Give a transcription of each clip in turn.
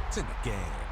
It's in the game.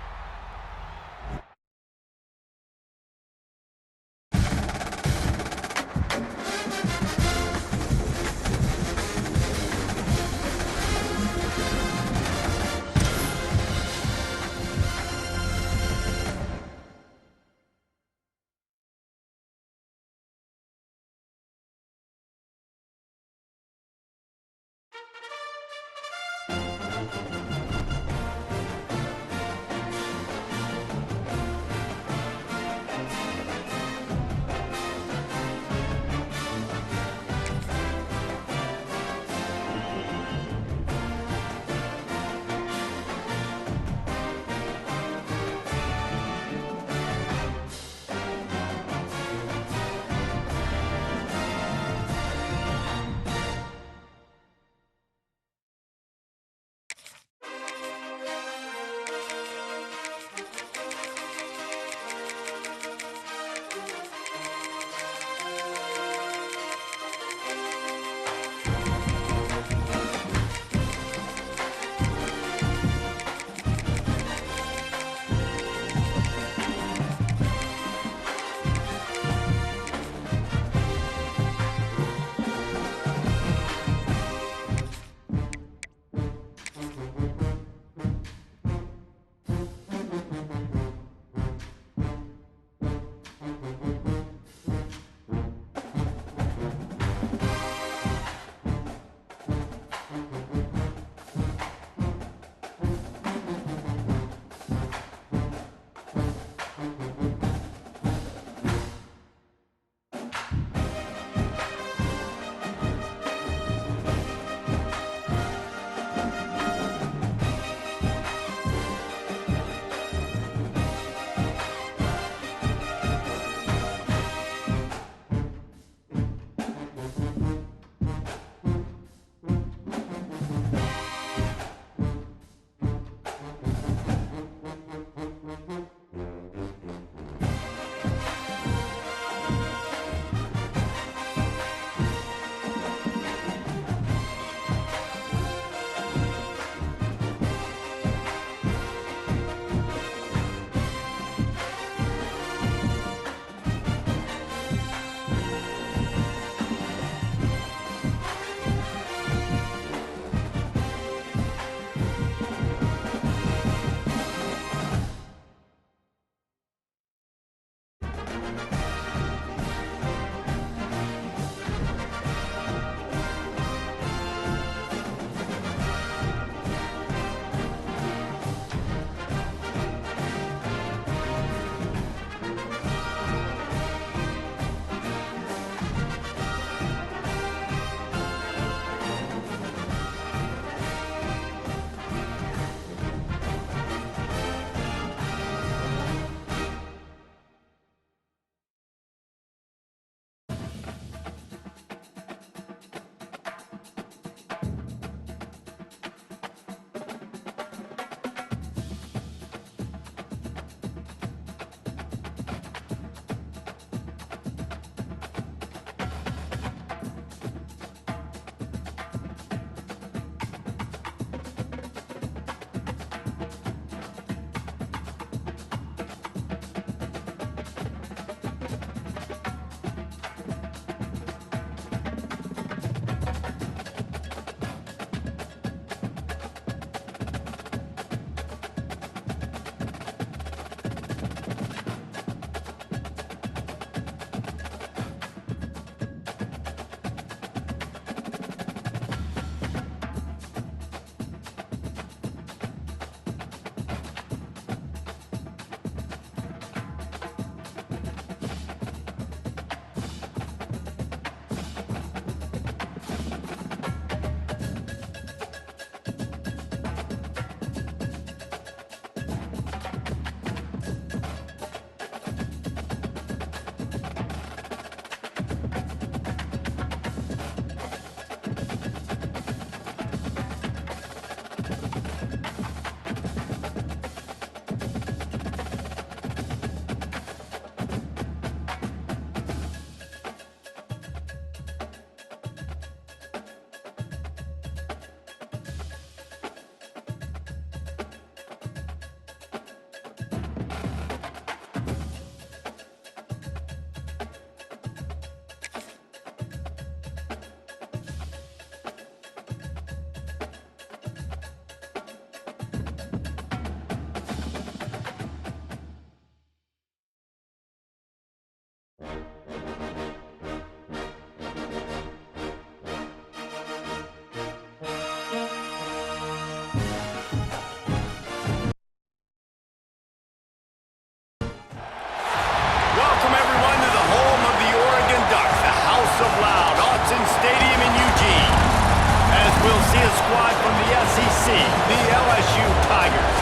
squad from the SEC, the LSU Tigers,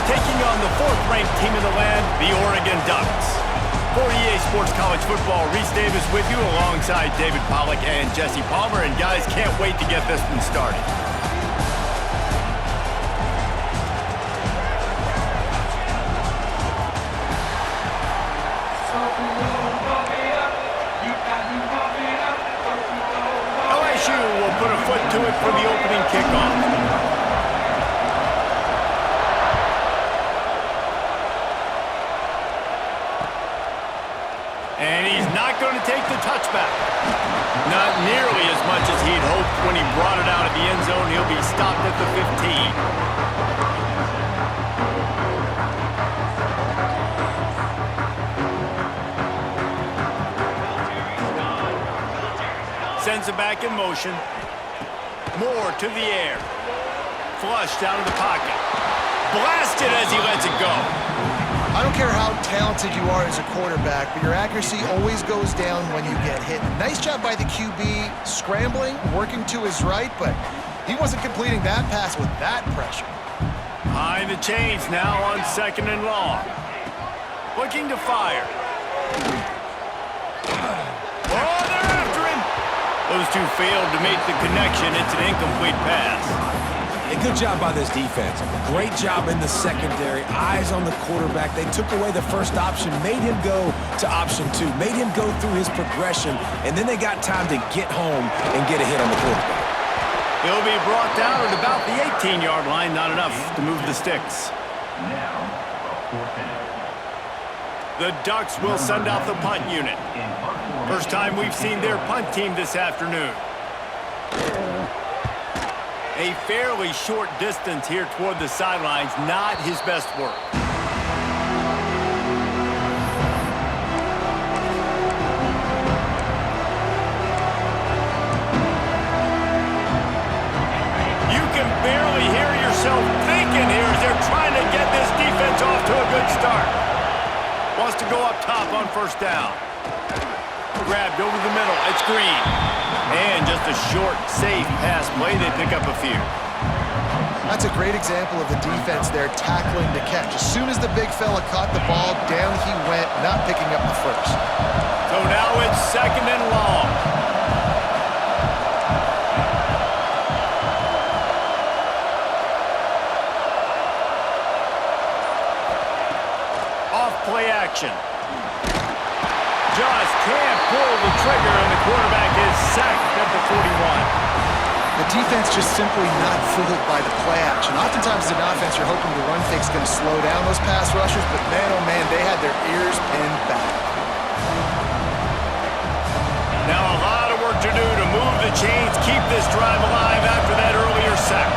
taking on the fourth-ranked team in the land, the Oregon Ducks. For EA Sports College Football, Reese Davis with you alongside David Pollack and Jesse Palmer. And guys, can't wait to get this one started. LSU will put a foot to it for the opening kickoff. And he's not going to take the touchback. Not nearly as much as he'd hoped when he brought it out of the end zone. He'll be stopped at the 15. Sends it back in motion. Moore to the air. Flushed out of the pocket. Blasted as he lets it go. I don't care how talented you are as a quarterback, but your accuracy always goes down when you get hit. Nice job by the QB scrambling, working to his right, but he wasn't completing that pass with that pressure. Behind the chains now on 2nd and long. Looking to fire. Oh, they're after him. Those two failed to make the connection. It's an incomplete pass. A good job by this defense. Great job in the secondary. Eyes on the quarterback. They took away the first option, made him go to option 2, made him go through his progression, and then they got time to get home and get a hit on the quarterback. He'll be brought down at about the 18-yard line. Not enough to move the sticks. The Ducks will send out the punt unit. First time we've seen their punt team this afternoon. A fairly short distance here toward the sidelines, not his best work. You can barely hear yourself thinking here as they're trying to get this defense off to a good start. Wants to go up top on first down. Grabbed over the middle. It's Green. And just a short, safe pass play. They pick up a few. That's a great example of the defense there tackling to catch. As soon as the big fella caught the ball, down he went, not picking up the first. So now it's 2nd and long. Off play action. Just can't pull the trigger, and the quarterback is sacked at the 41. The defense just simply not fooled by the play action. Oftentimes as an offense, you're hoping the run fake's going to slow down those pass rushers, but man, oh man, they had their ears pinned back. Now a lot of work to do to move the chains, keep this drive alive after that earlier sack.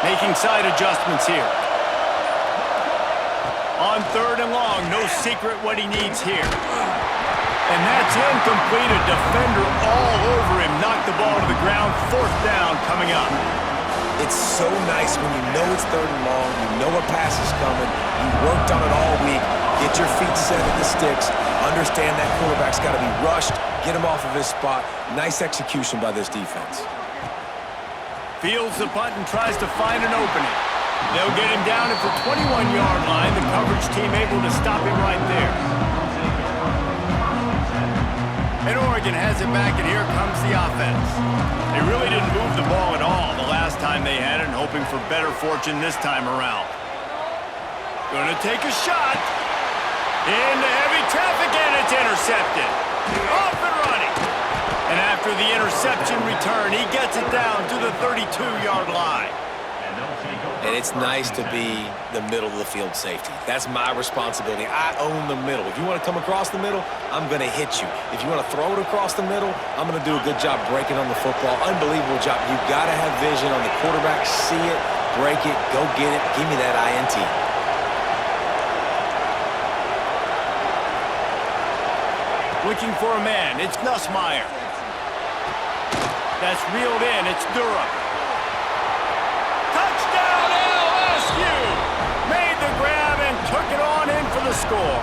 Making side adjustments here. On 3rd and long, no secret what he needs here. And that's incomplete. A defender all over him. Knocked the ball to the ground. 4th down coming up. It's so nice when you know it's 3rd and long, you know a pass is coming, you worked on it all week, get your feet set at the sticks, understand that quarterback's got to be rushed, get him off of his spot. Nice execution by this defense. Fields the punt and tries to find an opening. They'll get him down at the 21-yard line. The coverage team able to stop him right there. And Oregon has it back, and here comes the offense. They really didn't move the ball at all the last time they had it, and hoping for better fortune this time around. Going to take a shot. Into heavy traffic, and it's intercepted. Off and running. And after the interception return, he gets it down to the 32-yard line. And it's nice to be the middle of the field safety. That's my responsibility. I own the middle. If you want to come across the middle, I'm going to hit you. If you want to throw it across the middle, I'm going to do a good job breaking on the football. Unbelievable job. You've got to have vision on the quarterback. See it, break it, go get it. Give me that INT. Looking for a man. It's Nussmeier. That's reeled in. It's Durham. Touchdown LSU! Made the grab and took it on in for the score.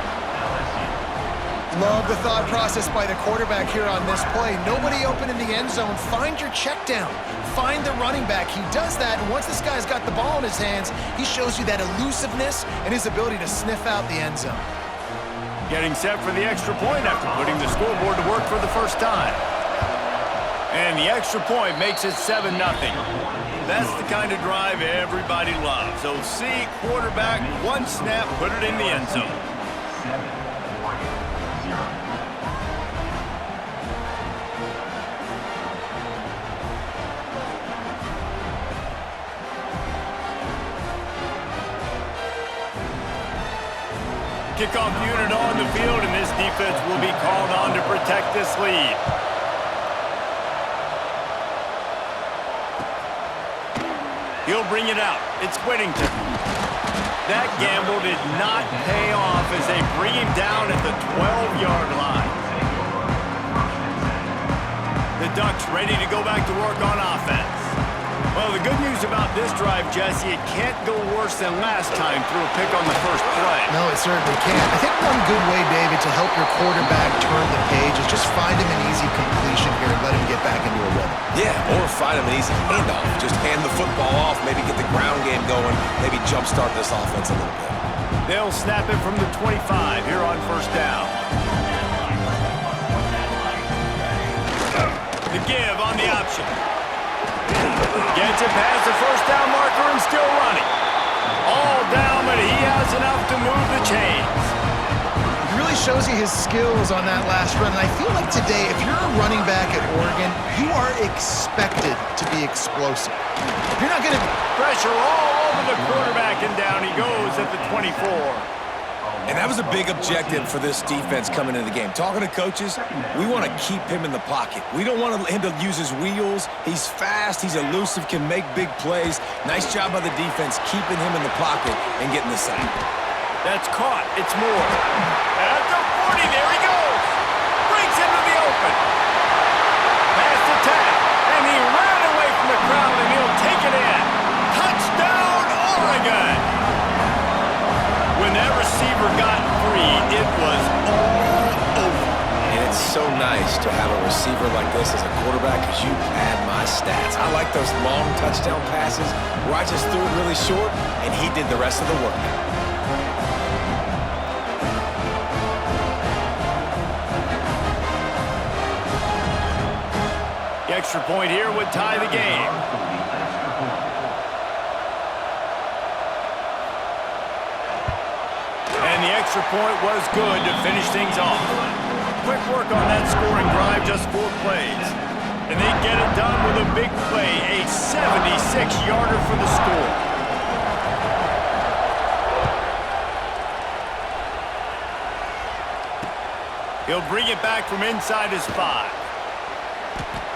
Love the thought process by the quarterback here on this play. Nobody open in the end zone. Find your check down. Find the running back. He does that, and once this guy's got the ball in his hands, he shows you that elusiveness and his ability to sniff out the end zone. Getting set for the extra point after putting the scoreboard to work for the first time. And the extra point makes it 7-0. That's the kind of drive everybody loves. OC, quarterback, one snap, put it in the end zone. Kickoff unit on the field, and this defense will be called on to protect this lead. He'll bring it out. It's Whittington. That gamble did not pay off as they bring him down at the 12-yard line. The Ducks ready to go back to work on offense. Well, the good news about this drive, Jesse, it can't go worse than last time through a pick on the first play. No, it certainly can't. I think one good way, David, to help your quarterback turn the page is just find him an easy completion here and let him get back into a rhythm. Yeah, or find him an easy handoff. Just hand the football off, maybe get the ground game going, maybe jumpstart this offense a little bit. They'll snap it from the 25 here on first down. The give on the option. Gets it past the first down marker and still running. All down, but he has enough to move the chains. He really shows you his skills on that last run. And I feel like today, if you're a running back at Oregon, you are expected to be explosive. You're not going to... Pressure all over the quarterback, and down he goes at the 24. And that was a big objective for this defense coming into the game. Talking to coaches, we want to keep him in the pocket. We don't want him to use his wheels. He's fast, he's elusive, can make big plays. Nice job by the defense keeping him in the pocket and getting the sack. That's caught. It's Moore. At the 40, there he goes. Breaks into the open. Past the tag, and he ran away from the crowd, and he'll take it in. Touchdown, Oregon! When that receiver got free, it was all over. And it's so nice to have a receiver like this as a quarterback because you pad my stats. I like those long touchdown passes where I just threw it really short, and he did the rest of the work. The extra point here would tie the game. And the extra point was good to finish things off. Quick work on that scoring drive, just 4 plays. And they get it done with a big play, a 76-yarder for the score. He'll bring it back from inside his 5.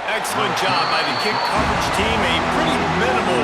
Excellent job by the kick coverage team, a pretty minimal.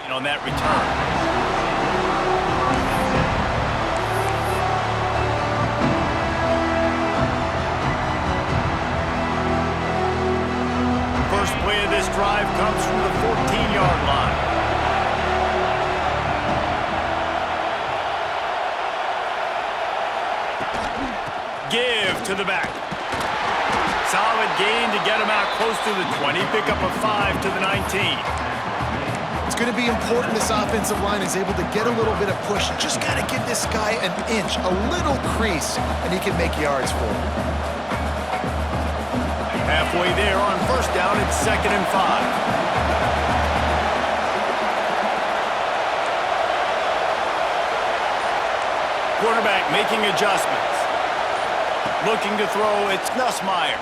On that return. First play of this drive comes from the 14-yard line. Give to the back. Solid gain to get him out close to the 20. Pick up a 5 to the 19. going to be important this offensive line is able to get a little bit of push. Just got to give this guy an inch, a little crease, and he can make yards for him. Halfway there on first down, it's 2nd and 5. Quarterback making adjustments. Looking to throw, it's Nussmeier.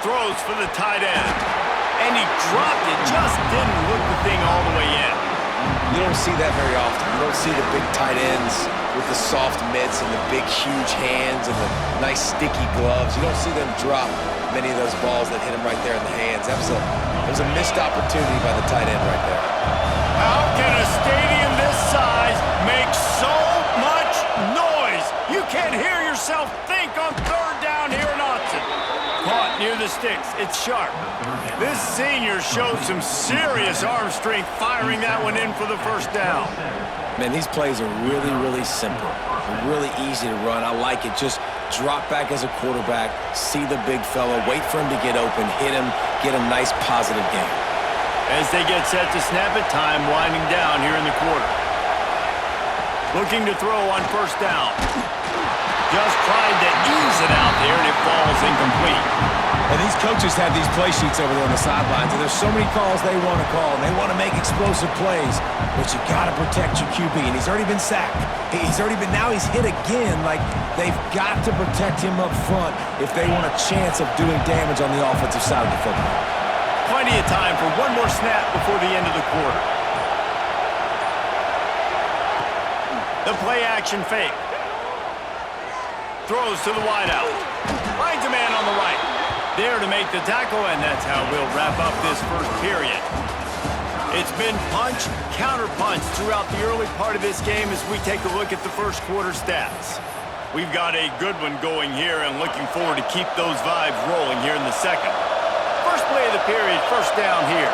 Throws for the tight end. And he dropped it, just didn't look the thing all the way in. You don't see that very often. You don't see the big tight ends with the soft mitts and the big, huge hands and the nice, sticky gloves. You don't see them drop many of those balls that hit him right there in the hands. That was a missed opportunity by the tight end right there. How can a stadium this size make so much noise? You can't hear yourself think on 3rd down here in Austin. Caught near the sticks. It's Sharp. This senior showed some serious arm strength firing that one in for the first down. Man, these plays are really, really simple. They're really easy to run. I like it. Just drop back as a quarterback, see the big fella, wait for him to get open, hit him, get a nice positive game. As they get set to snap it, time winding down here in the quarter. Looking to throw on first down. Just trying to ease it out there, and it falls incomplete. And these coaches have these play sheets over there on the sidelines, and there's so many calls they want to call, and they want to make explosive plays, but you got to protect your QB, and he's already been sacked. Now he's hit again. Like, they've got to protect him up front if they want a chance of doing damage on the offensive side of the football. Plenty of time for one more snap before the end of the quarter. The play action fake. Throws to the wideout. Finds a man on the right. There to make the tackle, and that's how we'll wrap up this first period. It's been punch, counter-punch throughout the early part of this game as we take a look at the first quarter stats. We've got a good one going here and looking forward to keep those vibes rolling here in the second. First play of the period, first down here.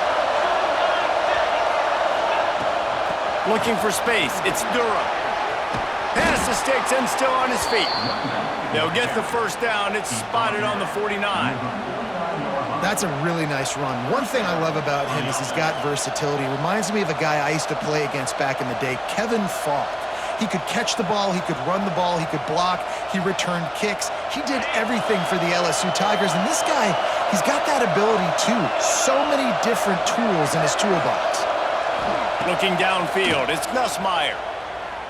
Looking for space, it's Durham. Pass the sticks and still on his feet. They'll get the first down. It's spotted on the 49. That's a really nice run. One thing I love about him is he's got versatility. Reminds me of a guy I used to play against back in the day, Kevin Falk. He could catch the ball, he could run the ball, he could block, he returned kicks. He did everything for the LSU Tigers, and this guy, he's got that ability too. So many different tools in his toolbox. Looking downfield, it's Nussmeier.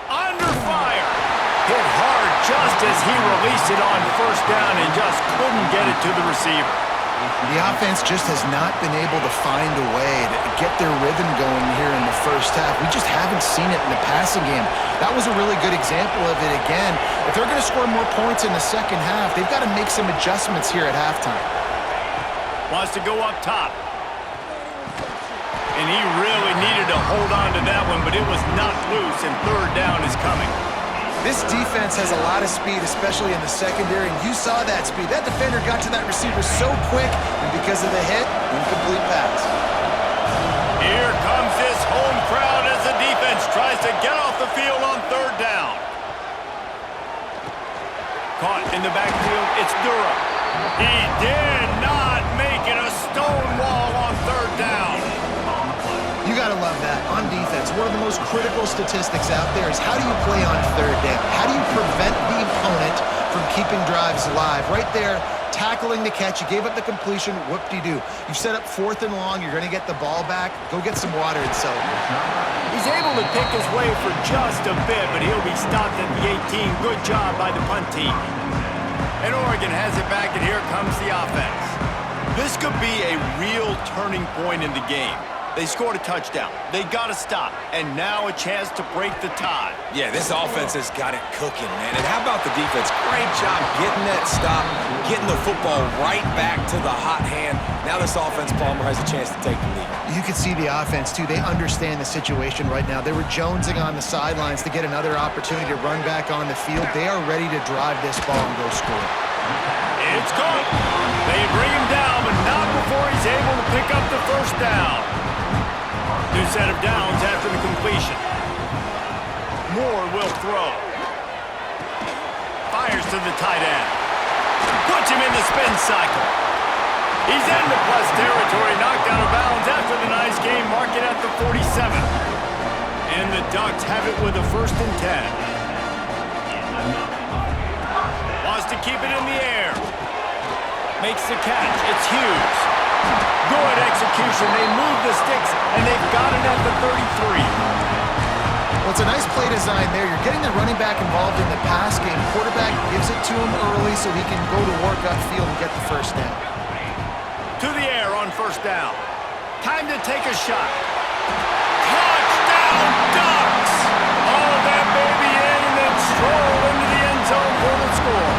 Under fire. Hit hard just as he released it on first down and just couldn't get it to the receiver. The offense just has not been able to find a way to get their rhythm going here in the first half. We just haven't seen it in the passing game. That was a really good example of it again. If they're going to score more points in the second half, they've got to make some adjustments here at halftime. Wants to go up top. And he really needed to hold on to that one, but it was knocked loose, and third down is coming. This defense has a lot of speed, especially in the secondary, and you saw that speed. That defender got to that receiver so quick, and because of the hit, incomplete pass. Here comes this home crowd as the defense tries to get off the field on third down. Caught in the backfield, it's Durham. He did not make it a stone wall on third down. You got to love that. On defense, one of the most critical statistics out there is how do you play on third down? How do you prevent the opponent from keeping drives alive? Right there, tackling the catch. You gave up the completion. Whoop-de-doo. You set up 4th and long. You're going to get the ball back. Go get some water and celebrate. He's able to pick his way for just a bit, but he'll be stopped at the 18. Good job by the punt team. And Oregon has it back, and here comes the offense. This could be a real turning point in the game. They scored a touchdown. They got to stop. And now a chance to break the tie. Yeah, this offense has got it cooking, man. And how about the defense? Great job getting that stop, getting the football right back to the hot hand. Now this offense, Palmer, has a chance to take the lead. You can see the offense, too. They understand the situation right now. They were jonesing on the sidelines to get another opportunity to run back on the field. They are ready to drive this ball and go score. It's caught. They bring him down, but not before he's able to pick up the first down. New set of downs after the completion. Moore will throw. Fires to the tight end. Puts him in the spin cycle. He's into plus territory, knocked out of bounds after the nice game, marking at the 47. And the Ducks have it with a 1st and 10. Wants to keep it in the air. Makes the catch. It's Hughes. Good execution. They move the sticks, and they've got it at the 33. Well, it's a nice play design there. You're getting the running back involved in the pass game. Quarterback gives it to him early so he can go to work upfield and get the 1st down. To the air on 1st down. Time to take a shot. Touchdown, Ducks! All of that baby in and then stroll into the end zone for the score.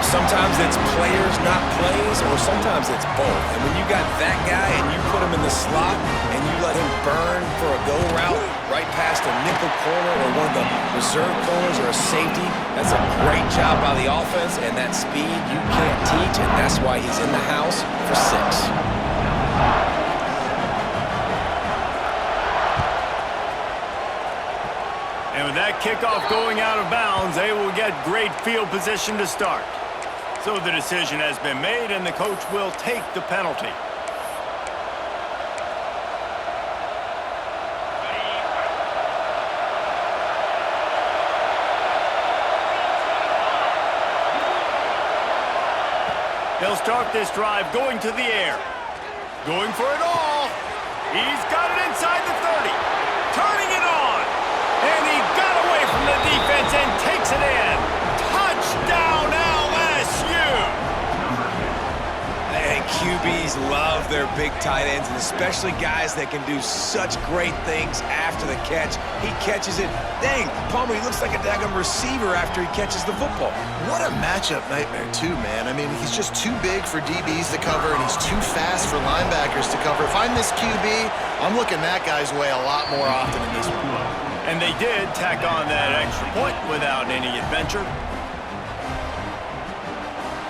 Sometimes it's players, not plays, or sometimes it's both. And when you got that guy and you put him in the slot and you let him burn for a go route right past a nickel corner or one of the reserve corners or a safety, that's a great job by the offense, and that speed you can't teach, and that's why he's in the house for 6. And with that kickoff going out of bounds, they will get great field position to start. So the decision has been made, and the coach will take the penalty. They'll start this drive going to the air. Going for it all. He's got it inside the 30. Turning it on. And he got away from the defense and takes it in. Touchdown, LSU! And QBs love their big tight ends, and especially guys that can do such great things after the catch. He catches it. Dang, Palmer, he looks like a daggum receiver after he catches the football. What a matchup nightmare, too, man. I mean, he's just too big for DBs to cover, and he's too fast for linebackers to cover. If I'm this QB, I'm looking that guy's way a lot more often in this one. And they did tack on that extra point without any adventure.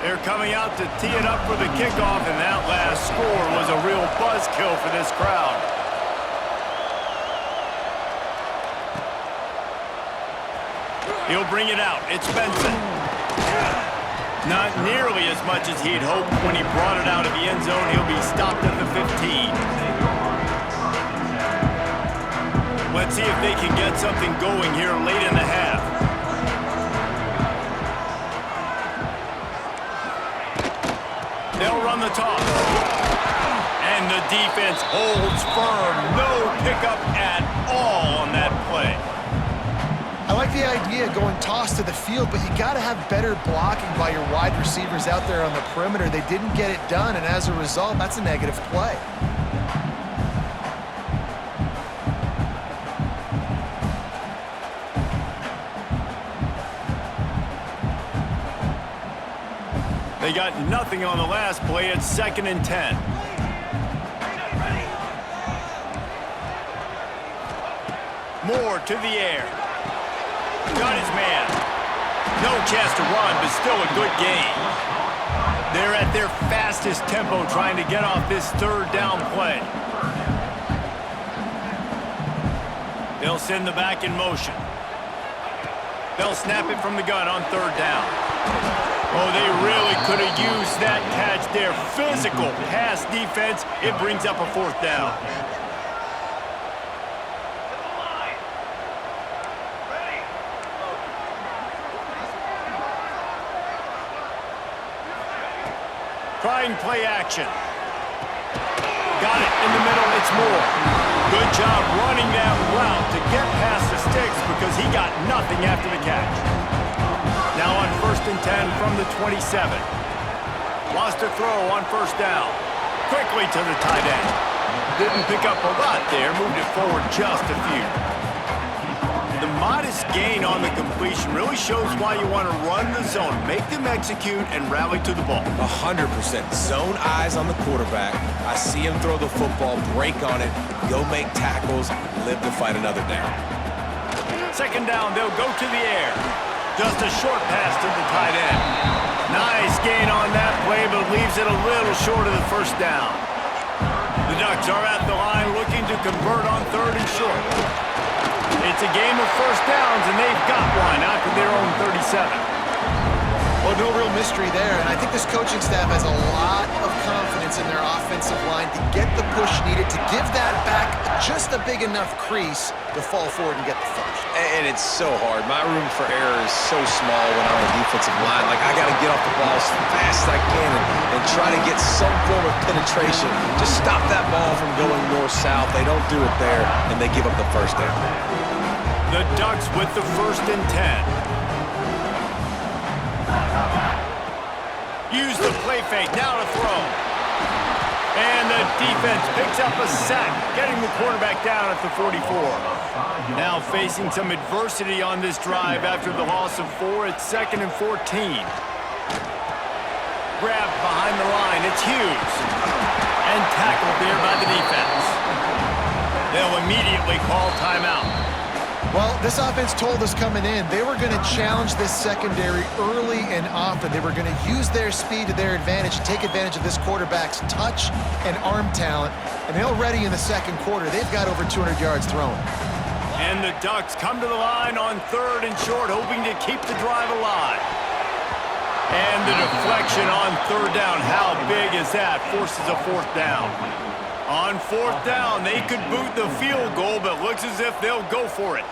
They're coming out to tee it up for the kickoff, and that last score was a real buzzkill for this crowd. He'll bring it out. It's Benson. Not nearly as much as he'd hoped when he brought it out of the end zone. He'll be stopped at the 15. Let's see if they can get something going here late in the half. They'll run the toss. And the defense holds firm. No pickup at all on that play. I like the idea of going toss to the field, but you got to have better blocking by your wide receivers out there on the perimeter. They didn't get it done, and as a result, that's a negative play. They got nothing on the last play. It's 2nd and 10. Moore to the air. Got his man. No chance to run, but still a good game. They're at their fastest tempo trying to get off this 3rd down play. They'll send the back in motion. They'll snap it from the gun on 3rd down. Oh, they really could have used that catch there. Physical pass defense. It brings up a 4th down. Trying play action. Got it in the middle. It's Moore. Good job running that route to get past the sticks because he got nothing after the catch. Now on 1st and 10 from the 27. Wants to throw on 1st down. Quickly to the tight end. Didn't pick up a lot there. Moved it forward just a few. The modest gain on the completion really shows why you want to run the zone. Make them execute and rally to the ball. 100%. Zone eyes on the quarterback. I see him throw the football, break on it, go make tackles, live to fight another down. 2nd down, they'll go to the air. Just a short pass to the tight end. Nice gain on that play, but leaves it a little short of the 1st down. The Ducks are at the line looking to convert on 3rd and short. It's a game of 1st downs, and they've got one out to their own 37. Well, No real mystery there, and I think this coaching staff has a lot of confidence in their offensive line to get the push needed to give that back just a big enough crease to fall forward and get the first. And it's so hard. My room for error is so small when I'm the defensive line. Like, I got to get off the ball as fast as I can and try to get some form of penetration. Just stop that ball from going north-south. They don't do it there, and they give up the first down. The Ducks with the 1st and 10. Use the play fake, now to throw. And the defense picks up a sack, getting the quarterback down at the 44. Now facing some adversity on this drive after the loss of 4. It's 2nd and 14. Grabbed behind the line, it's Hughes. And tackled there by the defense. They'll immediately call timeout. Well, this offense told us coming in they were going to challenge this secondary early and often. They were going to use their speed to their advantage and take advantage of this quarterback's touch and arm talent. And already in the second quarter, they've got over 200 yards thrown. And the Ducks come to the line on 3rd and short, hoping to keep the drive alive. And the deflection on 3rd down. How big is that? Forces a 4th down. On 4th down, they could boot the field goal, but looks as if they'll go for it.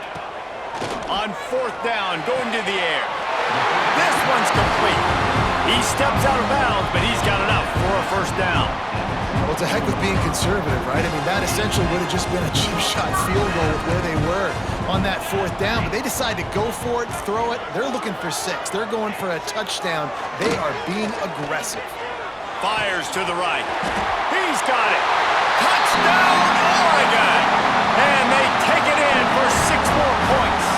On 4th down, going to the air. This one's complete. He steps out of bounds, but he's got enough for a 1st down. Well, it's a heck of being conservative, right? I mean, that essentially would have just been a cheap shot field goal with where they were on that 4th down, but they decide to go for it, throw it. They're looking for 6. They're going for a touchdown. They are being aggressive. Fires to the right. He's got it. Touchdown, Oregon! And they take it in for 6 more points.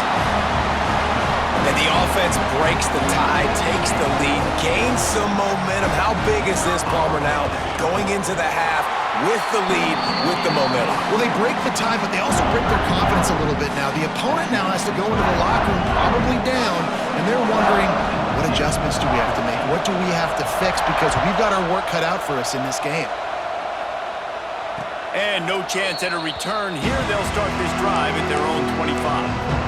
And the offense breaks the tie, takes the lead, gains some momentum. How big is this, Palmer, now going into the half with the lead, with the momentum? Well, they break the tie, but they also break their confidence a little bit now. The opponent now has to go into the locker room probably down, and they're wondering, what adjustments do we have to make? What do we have to fix? Because we've got our work cut out for us in this game. And no chance at a return. Here they'll start this drive at their own 25.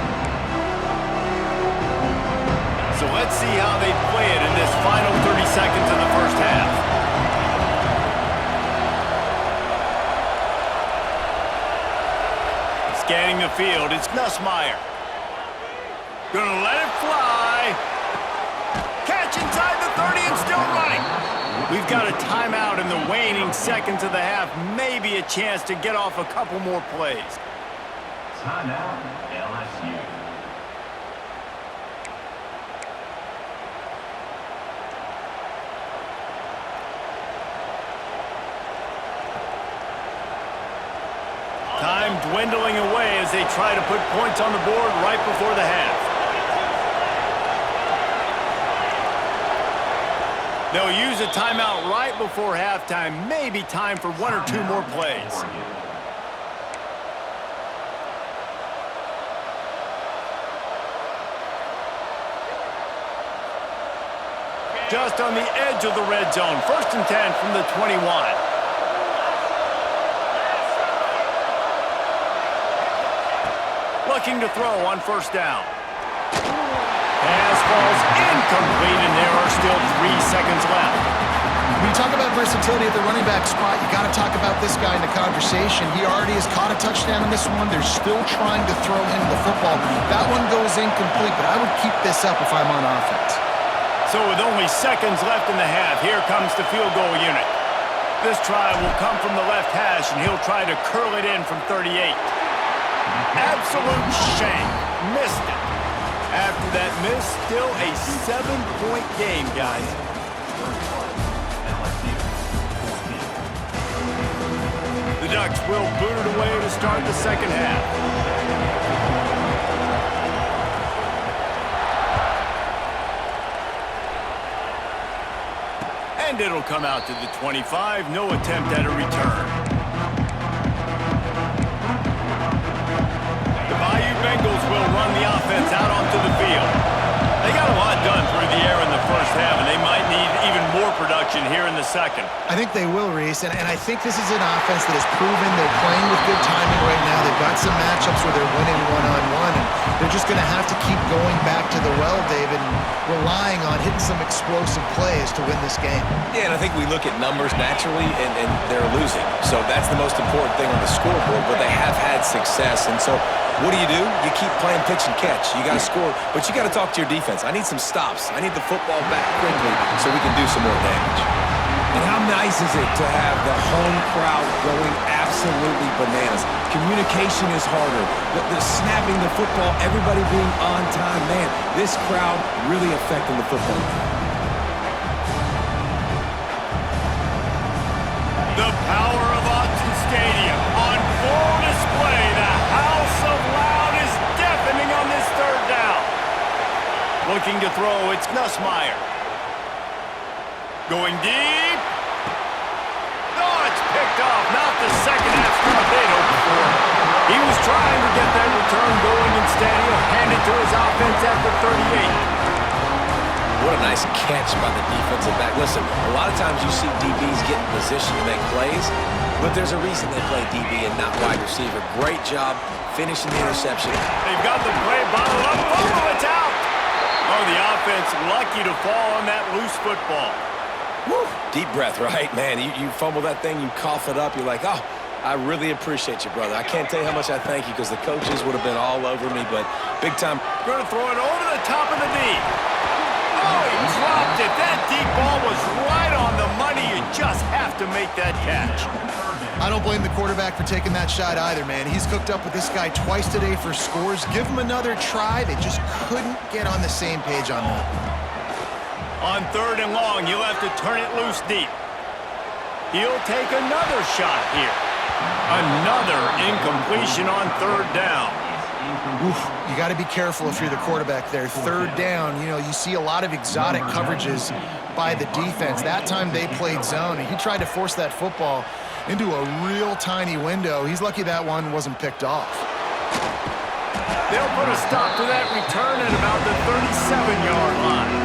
So let's see how they play it in this final 30 seconds of the first half. Scanning the field, it's Nussmeier. Gonna let it fly. Catch inside the 30 and still running. We've got a timeout in the waning seconds of the half. Maybe a chance to get off a couple more plays. Timeout, LSU. Time dwindling away as they try to put points on the board right before the half. They'll use a timeout right before halftime. Maybe time for 1 or 2 more plays. Just on the edge of the red zone. 1st and 10 from the 21. Looking to throw on 1st down. Pass falls incomplete, and there are still 3 seconds left. When you talk about versatility at the running back spot, you got to talk about this guy in the conversation. He already has caught a touchdown in this one. They're still trying to throw him the football. That one goes incomplete, but I would keep this up if I'm on offense. So with only seconds left in the half, here comes the field goal unit. This try will come from the left hash, and he'll try to curl it in from 38. Absolute shame. Missed it. After that miss, still a 7-point game, guys. The Ducks will boot it away to start the second half. And it'll come out to the 25. No attempt at a return. The Bayou Bengals will run the offense out onto the field. They got a lot done through the air in the first half, and they might need even more production here in the second. I think they will, Reese, and I think this is an offense that has proven they're playing with good timing right now. They've got some matchups where they're winning one-on-one, and they're just going to have to keep going back to the well, David, and relying on hitting some explosive plays to win this game. Yeah, and I think we look at numbers naturally, and they're losing. So that's the most important thing on the scoreboard, but they have had success. And so what do? You keep playing pitch and catch. You got to score, but you got to talk to your defense. I need some stops. I need the football back quickly so we can do some more damage. And how nice is it to have the home crowd going absolutely bananas? Communication is harder. The snapping the football, everybody being on time. Man, this crowd really affecting the football game. The power of Autzen Stadium on full display. The house of loud is deafening on this third down. Looking to throw, it's Nussmeier. Going deep. Oh, it's picked off. Not the second half start they'd hoped for. He was trying to get that return going instead. He'll hand it to his offense at the 38. What a nice catch by the defensive back. Listen, a lot of times you see DBs get in position to make plays, but there's a reason they play DB and not wide receiver. Great job finishing the interception. They've got the play bottled up. Fumble, it's out. Oh, the offense lucky to fall on that loose football. Woo. Deep breath, right? Man, you fumble that thing, you cough it up, you're like, oh, I really appreciate you, brother. I can't tell you how much I thank you because the coaches would have been all over me, but big time. Going to throw it over the top of the knee. Oh, he dropped it. That deep ball was right on the money. You just have to make that catch. I don't blame the quarterback for taking that shot either, man. He's cooked up with this guy twice today for scores. Give him another try. They just couldn't get on the same page on that. On third and long, you'll have to turn it loose deep. He'll take another shot here. Another incompletion on third down. Oof, you got to be careful if you're the quarterback there. Third down, you see a lot of exotic coverages by the defense. That time they played zone, and he tried to force that football into a real tiny window. He's lucky that one wasn't picked off. They'll put a stop to that return at about the 37-yard line.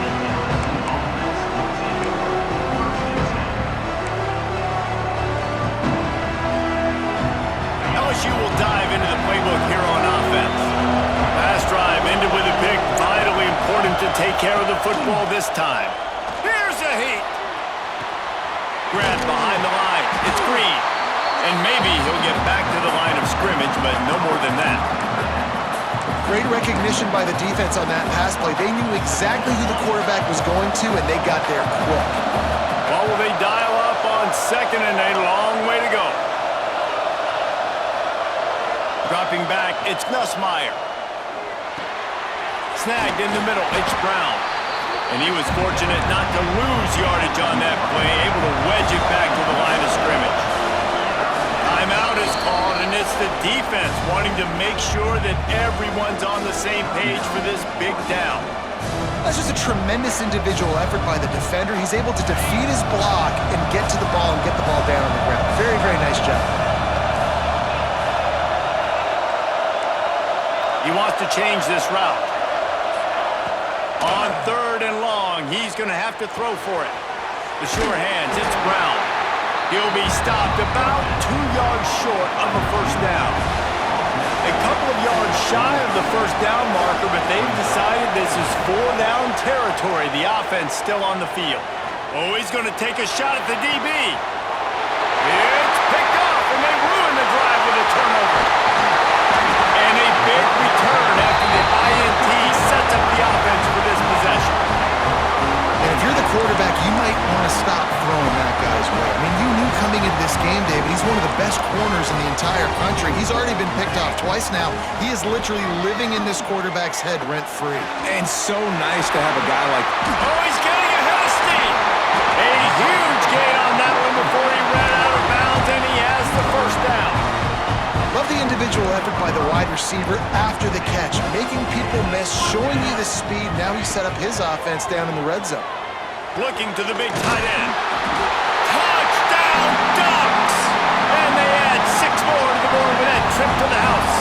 LSU will dive into the playbook here on offense. Last drive ended with a pick. Vitally important to take care of the football this time. Here's a heat. Grab behind the line. It's Green. And maybe he'll get back to the line of scrimmage, but no more than that. Great recognition by the defense on that pass play. They knew exactly who the quarterback was going to, and they got there quick. Well, will they dial up on second and a long way to go? Dropping back, it's Nussmeier. Snagged in the middle, it's Brown. And he was fortunate not to lose yardage on that play, able to wedge it back to the line of scrimmage. Timeout is called, and it's the defense wanting to make sure that everyone's on the same page for this big down. That's just a tremendous individual effort by the defender. He's able to defeat his block and get to the ball and get the ball down on the ground. Very, very nice job. He wants to change this route. On third and long, he's going to have to throw for it. The sure hands, it's Brown. He'll be stopped about 2 yards short of a first down. A couple of yards shy of the first down marker, but they've decided this is 4-down territory. The offense still on the field. Oh, he's going to take a shot at the DB. It's picked off, and they ruin the drive with a turnover. And a big return after the INT sets up the offense for this possession. And if you're the quarterback, you might want to stop throwing that guy's way. I mean, you knew coming into this game, David, he's one of the best corners in the entire country. He's already been picked off twice now. He is literally living in this quarterback's head rent-free. And so nice to have a guy like... Oh, he's getting ahead of steam. A huge gain on that one before he ran out of bounds, and he has the first down. Love the individual effort by the wide receiver after the catch, making people miss, showing you the speed. Now he set up his offense down in the red zone. Looking to the big tight end. Touchdown, Ducks! And they add 6 more to the board with that trip to the house.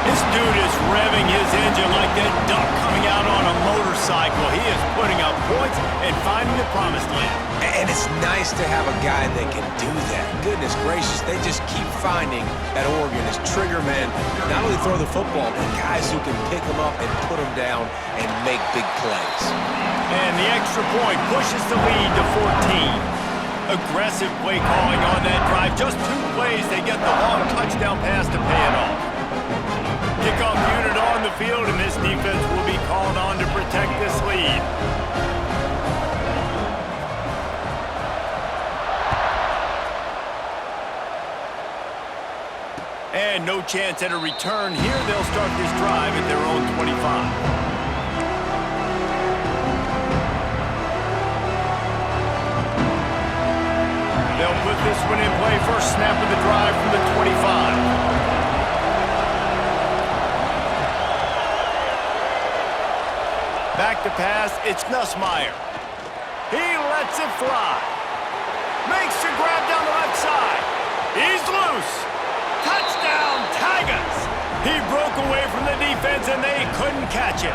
This dude is revving his engine like that duck coming out on a motorcycle. cycle. He is putting up points and finding the promised land. And it's nice to have a guy that can do that. Goodness gracious, they just keep finding that Oregon is trigger men. Not only throw the football, but guys who can pick them up and put them down and make big plays. And the extra point pushes the lead to 14. Aggressive play calling on that drive. Just 2 plays, they get the long touchdown pass to pay it off. Kickoff unit on the field, and this defense will be called on to protect this lead. And no chance at a return here. They'll start this drive at their own 25. They'll put this one in play. First snap of the drive from the 25. Back to pass, it's Nussmeier. He lets it fly. Makes the grab down the left side. He's loose. Touchdown, Tigers! He broke away from the defense and they couldn't catch him.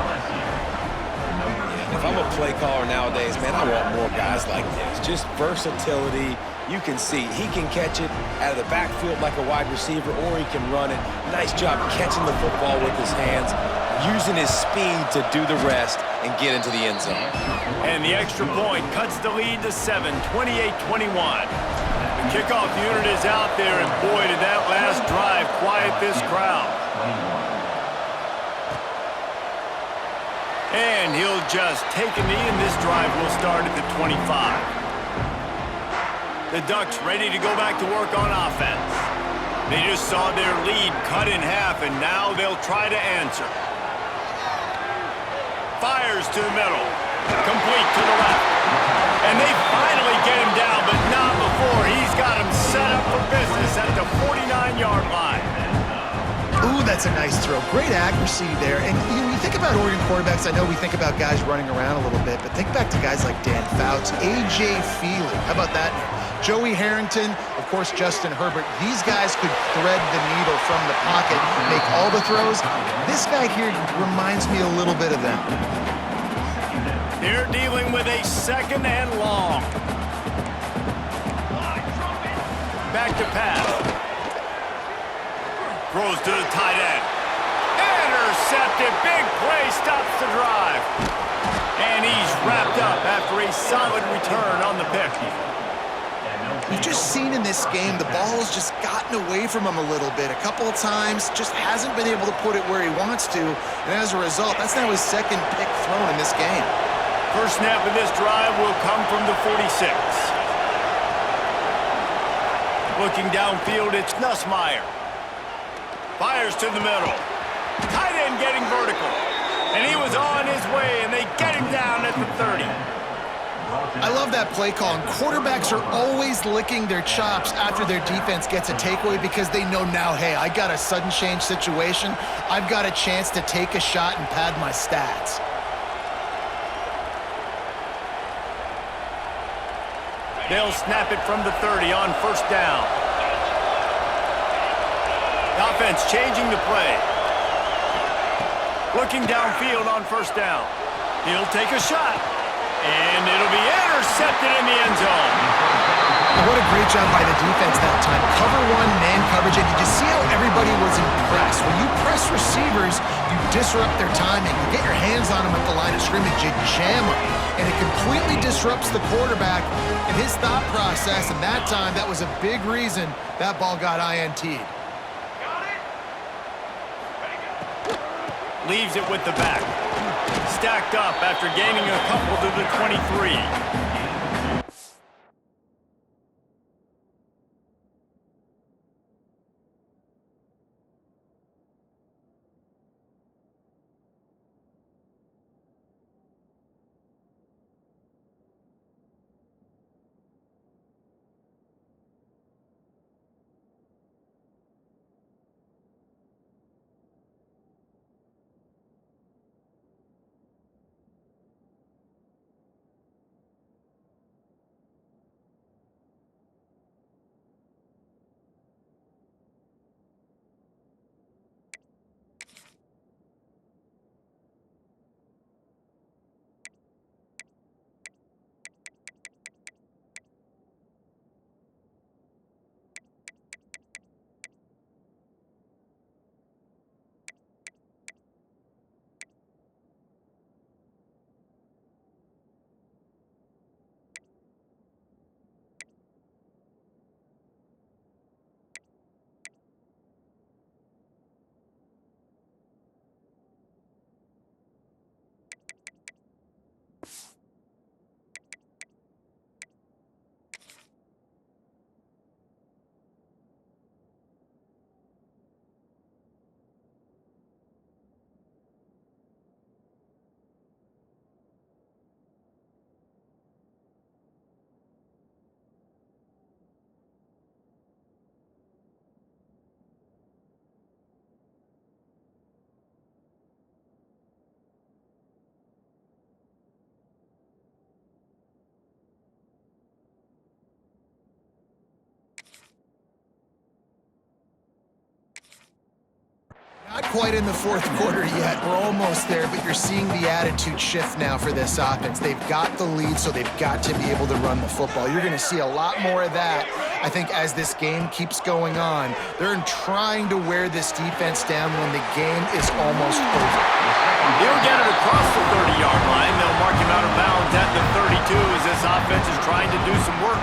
If I'm a play caller nowadays, man, I want more guys like this. Just versatility. You can see he can catch it out of the backfield like a wide receiver, or he can run it. Nice job catching the football with his hands, using his speed to do the rest and get into the end zone. And the extra point cuts the lead to 7, 28-21. The kickoff unit is out there, and boy, did that last drive quiet this crowd. And he'll just take a knee, and this drive will start at the 25. The Ducks ready to go back to work on offense. They just saw their lead cut in half, and now they'll try to answer. Fires to the middle. Complete to the left. And they finally get him down, but not before. He's got him set up for business at the 49-yard line. Ooh, that's a nice throw. Great accuracy there. And you think about Oregon quarterbacks, I know we think about guys running around a little bit, but think back to guys like Dan Fouts, A.J. Feely. How about that? Joey Harrington, of course, Justin Herbert. These guys could thread the needle from the pocket, make all the throws. This guy here reminds me a little bit of them. They're dealing with a 2nd and long. Back to pass. Throws to the tight end. Intercepted. Big play stops the drive. And he's wrapped up after a solid return on the pick. We've just seen in this game, the ball has just gotten away from him a little bit. A couple of times, just hasn't been able to put it where he wants to. And as a result, that's now his 2nd pick thrown in this game. First snap of this drive will come from the 46. Looking downfield, it's Nussmeier. Fires to the middle. Tight end getting vertical. And he was on his way, and they get him down at the 30. I love that play call. And quarterbacks are always licking their chops after their defense gets a takeaway because they know now, hey, I got a sudden change situation. I've got a chance to take a shot and pad my stats. They'll snap it from the 30 on first down. The offense changing the play. Looking downfield on first down. He'll take a shot. And it'll be intercepted in the end zone. What a great job by the defense that time. Cover 1, man coverage, and you just see how everybody was impressed. When you press receivers, you disrupt their timing. You get your hands on them at the line of scrimmage, you jam them. And it completely disrupts the quarterback and his thought process. And that time, that was a big reason that ball got INT'd. Leaves it with the back. Stacked up after gaining a couple to the 23. quite in the fourth quarter yet. We're almost there, but you're seeing the attitude shift now for this offense. They've got the lead, so they've got to be able to run the football. You're going to see a lot more of that, I think, as this game keeps going on. They're trying to wear this defense down when the game is almost over. He'll get it across the 30-yard line. They'll mark him out of bounds at the 32 as this offense is trying to do some work.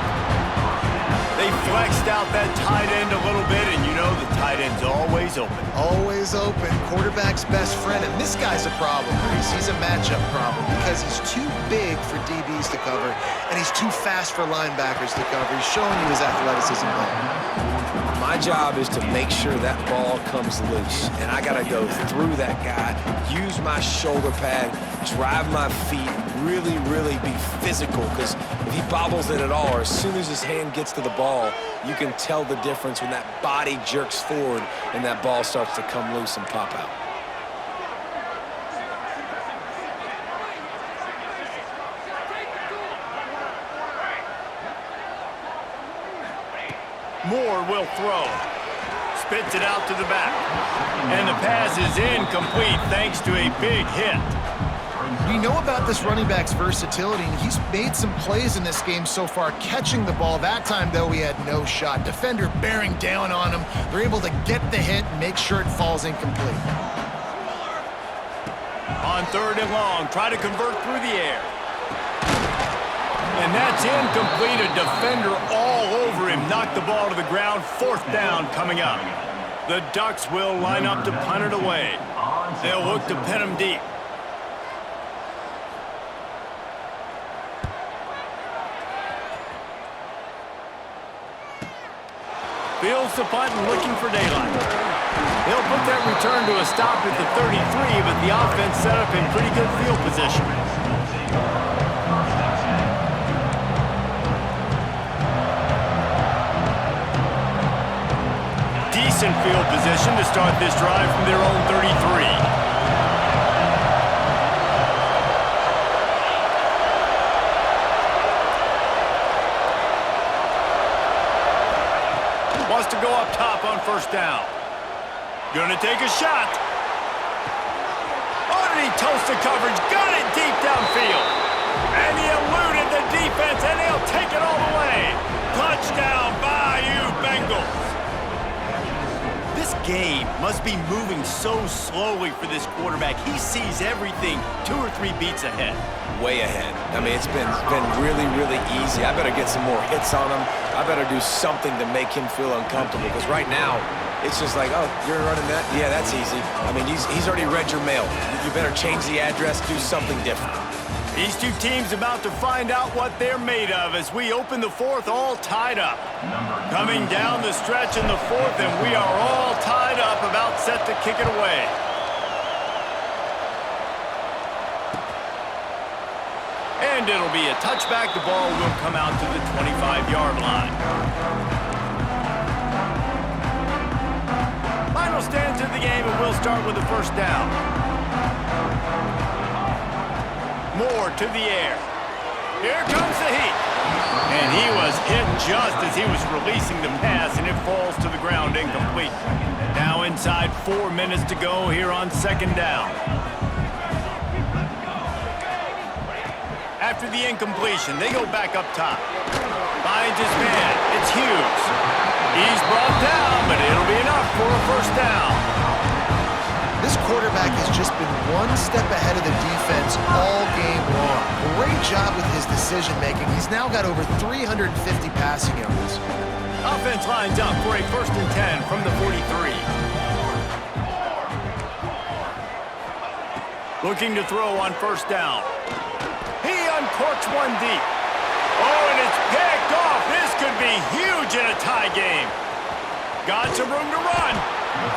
They flexed out that tight end a little bit, and you know the tight end's always open. Always open. Quarterback's best friend. And this guy's a problem, Reese. He's a matchup problem because he's too big for DBs to cover, and he's too fast for linebackers to cover. He's showing you his athleticism there. My job is to make sure that ball comes loose, and I got to go through that guy, use my shoulder pad, drive my feet, really, really be physical, because if he bobbles it at all, or as soon as his hand gets to the ball, you can tell the difference when that body jerks forward and that ball starts to come loose and pop out. Moore will throw. Spits it out to the back. And the pass is incomplete thanks to a big hit. We know about this running back's versatility, and he's made some plays in this game so far, catching the ball. That time, though, he had no shot. Defender bearing down on him. They're able to get the hit and make sure it falls incomplete. On 3rd and long, try to convert through the air. And that's incomplete. A defender all over him. Knocked the ball to the ground. 4th down coming up. The Ducks will line up to punt it away. They'll look to pin him deep. Fields the punt and looking for daylight. They'll put that return to a stop at the 33, but the offense set up in pretty good field position. Decent field position to start this drive from their own 33. Wants to go up top on 1st down. Gonna take a shot. Underneath toast the coverage. Got it deep downfield. And he eluded the defense, and they'll take it all the way. Touchdown, Bayou Bengals. This game must be moving so slowly for this quarterback. He sees everything 2 or 3 beats ahead. Way ahead. I mean, it's been really, really easy. I better get some more hits on him. I better do something to make him feel uncomfortable, because right now, it's just like, oh, you're running that? Yeah, that's easy. I mean, he's already read your mail. You better change the address, do something different. These two teams about to find out what they're made of as we open the 4th all tied up. Coming down the stretch in the 4th, and we are all tied up, about set to kick it away. And it'll be a touchback. The ball will come out to the 25-yard line. Final stands of the game, and we'll start with the 1st down. Moore to the air. Here comes the heat. And he was hit just as he was releasing the pass, and it falls to the ground incomplete. Now inside 4 minutes to go here on 2nd down. After the incompletion, they go back up top. Finds his man. It's Hughes. He's brought down, but it'll be enough for a 1st down. This quarterback has just been one step ahead of the defense all game long. Great job with his decision-making. He's now got over 350 passing yards. Offense lines up for a 1st and 10 from the 43. Looking to throw on 1st down. He uncorks one deep. Oh, and it's picked off. This could be huge in a tie game. Got some room to run.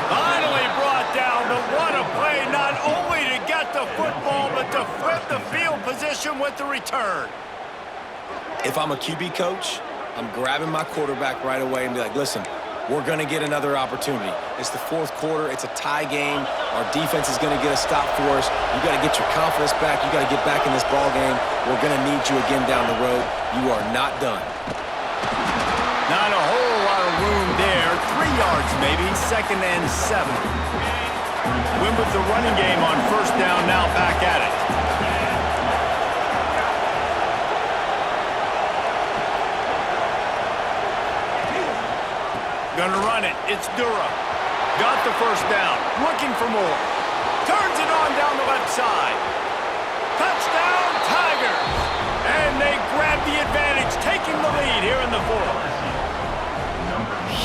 Finally brought down, but what a play, not only to get the football, but to flip the field position with the return. If I'm a QB coach, I'm grabbing my quarterback right away and be like, listen, we're going to get another opportunity. It's the 4th quarter. It's a tie game. Our defense is going to get a stop for us. You got to get your confidence back. You got to get back in this ball game. We're going to need you again down the road. You are not done. Not a whole lot of room there. 3 yards maybe. 2nd and 7. Win with the running game on first down, now back at it. Gonna run it. It's Dura. Got the first down. Looking for more. Turns it on down the left side. Touchdown, Tigers! And they grab the advantage, taking the lead here in the fourth.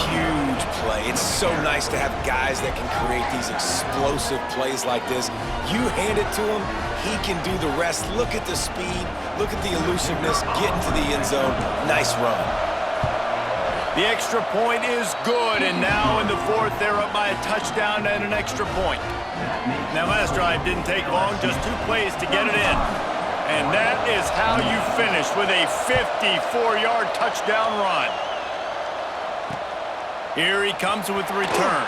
Huge play. It's so nice to have guys that can create these explosive plays like this. You hand it to him, he can do the rest. Look at the speed. Look at the elusiveness. Get into the end zone. Nice run. The extra point is good, and now in the fourth, they're up by a touchdown and an extra point. Now, last drive didn't take long, just 2 plays to get it in. And that is how you finish with a 54-yard touchdown run. Here he comes with the return.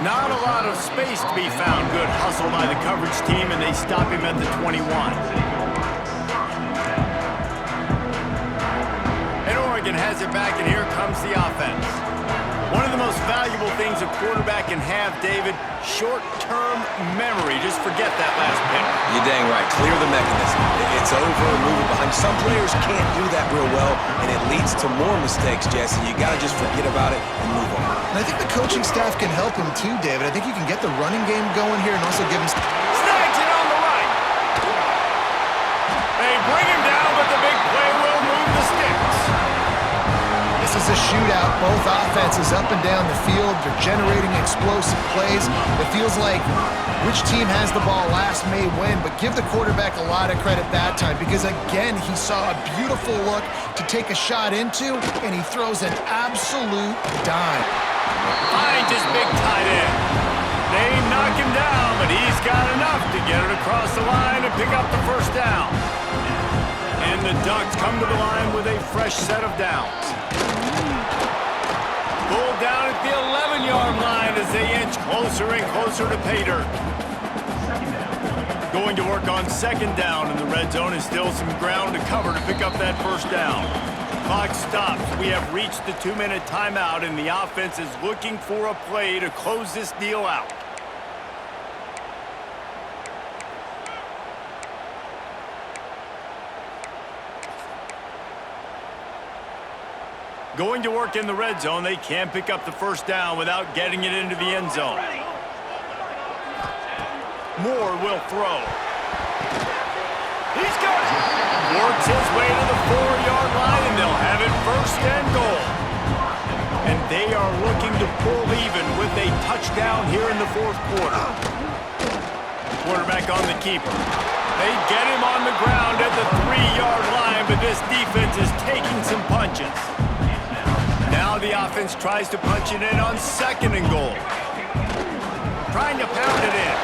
Not a lot of space to be found. Good hustle by the coverage team, and they stop him at the 21. Oregon has it back, and here comes the offense. One of the most valuable things a quarterback can have, David, short-term memory. Just forget that last pick. You're dang right. Clear the mechanism. It's over, move it behind. Some players can't do that real well, and it leads to more mistakes, Jesse. You got to just forget about it and move on. And I think the coaching staff can help him too, David. I think you can get the running game going here and also give him... Snags it on the right. They bring him down, but the big play will move the sticks. This is a shootout. Both offenses up and down the field. They're generating explosive plays. It feels like which team has the ball last may win, but give the quarterback a lot of credit that time because, again, he saw a beautiful look to take a shot into, and he throws an absolute dime. Finds his big tight end. They knock him down, but he's got enough to get it across the line and pick up the first down. And the Ducks come to the line with a fresh set of downs. Pulled down at the 11-yard line as they inch closer and closer to pay dirt. Going to work on second down in the red zone and still some ground to cover to pick up that first down. Clock stops. We have reached the 2-minute timeout, and the offense is looking for a play to close this deal out. Going to work in the red zone, they can't pick up the first down without getting it into the end zone. Moore will throw. He's got it. Works his way to the 4-yard line, and they'll have it first and goal. And they are looking to pull even with a touchdown here in the fourth quarter. Quarterback on the keeper. They get him on the ground at the 3-yard line, but this defense is taking some punches. Now the offense tries to punch it in on second and goal. Trying to pound it in.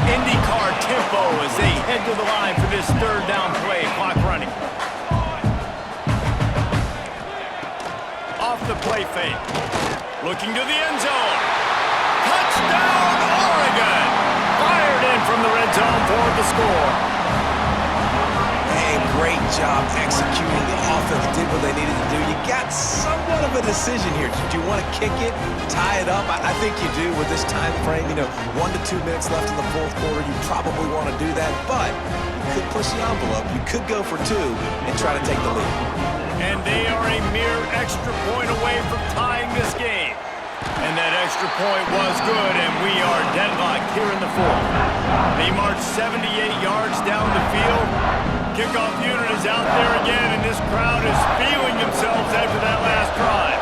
IndyCar tempo as they head to the line for this third down play. Clock running. Off the play fake. Looking to the end zone. Touchdown, Oregon! Fired in from the red zone for the score. Hey, great job executing. The offense did what they needed to do. You got somewhat of a decision here. Do you want to kick it, tie it up? I think you do with this time frame. 1 to 2 minutes left in the fourth quarter. You probably want to do that, but you could push the envelope. You could go for 2 and try to take the lead. And they are a mere extra point away from tying this game. And that extra point was good, and we are deadlocked here in the fourth. They march 78 yards down the field. Kickoff unit is out there again, and this crowd is feeling themselves after that last drive.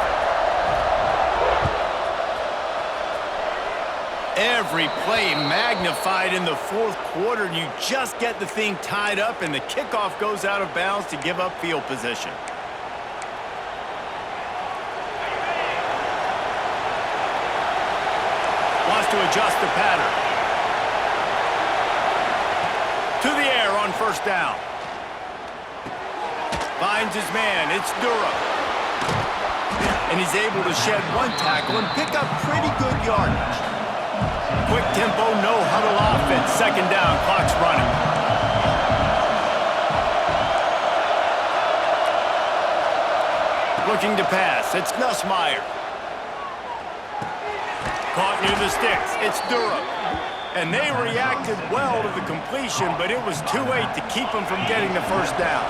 Every play magnified in the fourth quarter, and you just get the thing tied up, and the kickoff goes out of bounds to give up field position. Wants to adjust the pattern. To the air on first down. Finds his man. It's Dura. And he's able to shed 1 tackle and pick up pretty good yardage. Quick tempo, no huddle offense. Second down, clock's running. Looking to pass. It's Nussmeier. Caught near the sticks. It's Durham. And they reacted well to the completion, but it was too late to keep them from getting the first down.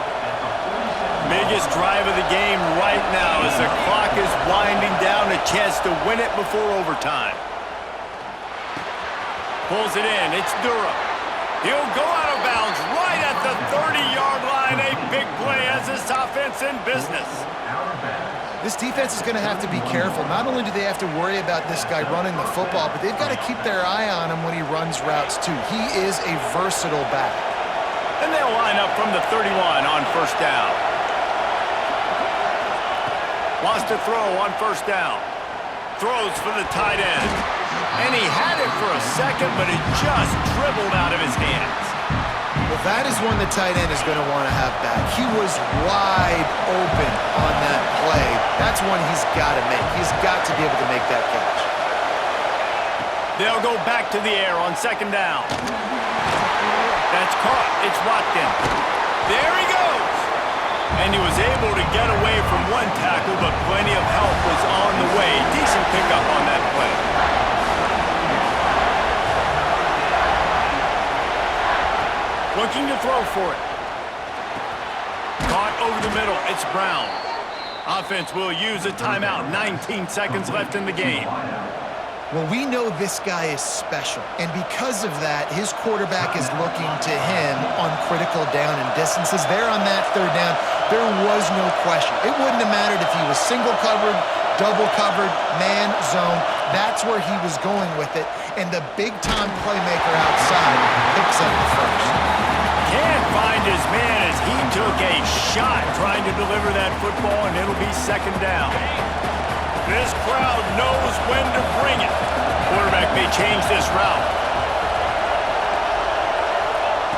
Biggest drive of the game right now as the clock is winding down, a chance to win it before overtime. Pulls it in. It's Durham. He'll go out of bounds right at the 30-yard line. A big play as this offense in business. This defense is going to have to be careful. Not only do they have to worry about this guy running the football, but they've got to keep their eye on him when he runs routes too. He is a versatile back. And they'll line up from the 31 on first down. Wants to throw on first down. Throws for the tight end. And he had it for a second, but it just dribbled out of his hands. Well, that is one the tight end is going to want to have back. He was wide open on that play. That's one he's got to make. He's got to be able to make that catch. They'll go back to the air on second down. That's caught. It's Watkins. There he goes. And he was able to get away from one tackle, but plenty of help was on the way. Decent pickup on that play. Looking to throw for it. Caught over the middle. It's Brown. Offense will use a timeout. 19 seconds left in the game. Well, we know this guy is special, and because of that, his quarterback is looking to him on critical down and distances. There on that third down, there was no question. It wouldn't have mattered if he was single covered, double covered, man, zone. That's where he was going with it, and the big-time playmaker outside picks up the first. Can't find his man as he took a shot trying to deliver that football, and it'll be second down. This crowd knows when to bring it. Quarterback may change this route.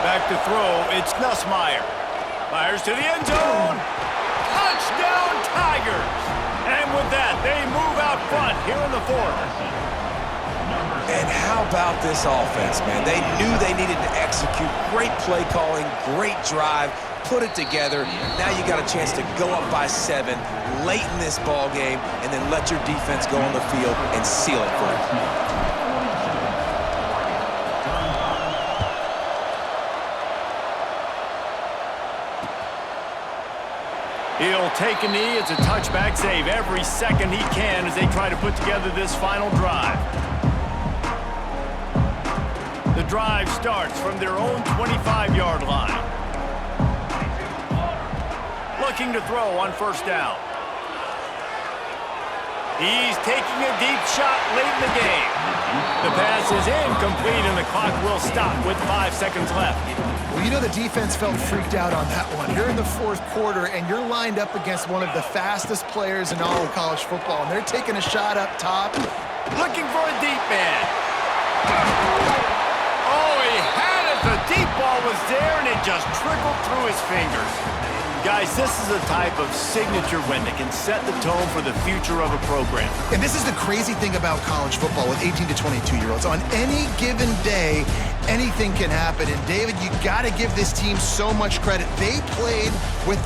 Back to throw. It's Nussmeier. Fires to the end zone. Touchdown, Tigers. And with that, they move out front here in the fourth. And how about this offense, man? They knew they needed to execute. Great play calling, great drive, put it together. Now you got a chance to go up by 7 late in this ball game and then let your defense go on the field and seal it for you. He'll take a knee. It's a touchback save every second he can as they try to put together this final drive. The drive starts from their own 25-yard line. Looking to throw on first down. He's taking a deep shot late in the game. The pass is incomplete, and the clock will stop with 5 seconds left. Well, you know the defense felt freaked out on that one. You're in the fourth quarter, and you're lined up against one of the fastest players in all of college football, and they're taking a shot up top. Looking for a deep man. Oh, he had it. The deep ball was there, and it just trickled through his fingers. Guys, this is a type of signature win that can set the tone for the future of a program. And this is the crazy thing about college football with 18 to 22-year-olds. On any given day, anything can happen. And David, you got to give this team so much credit. They played with their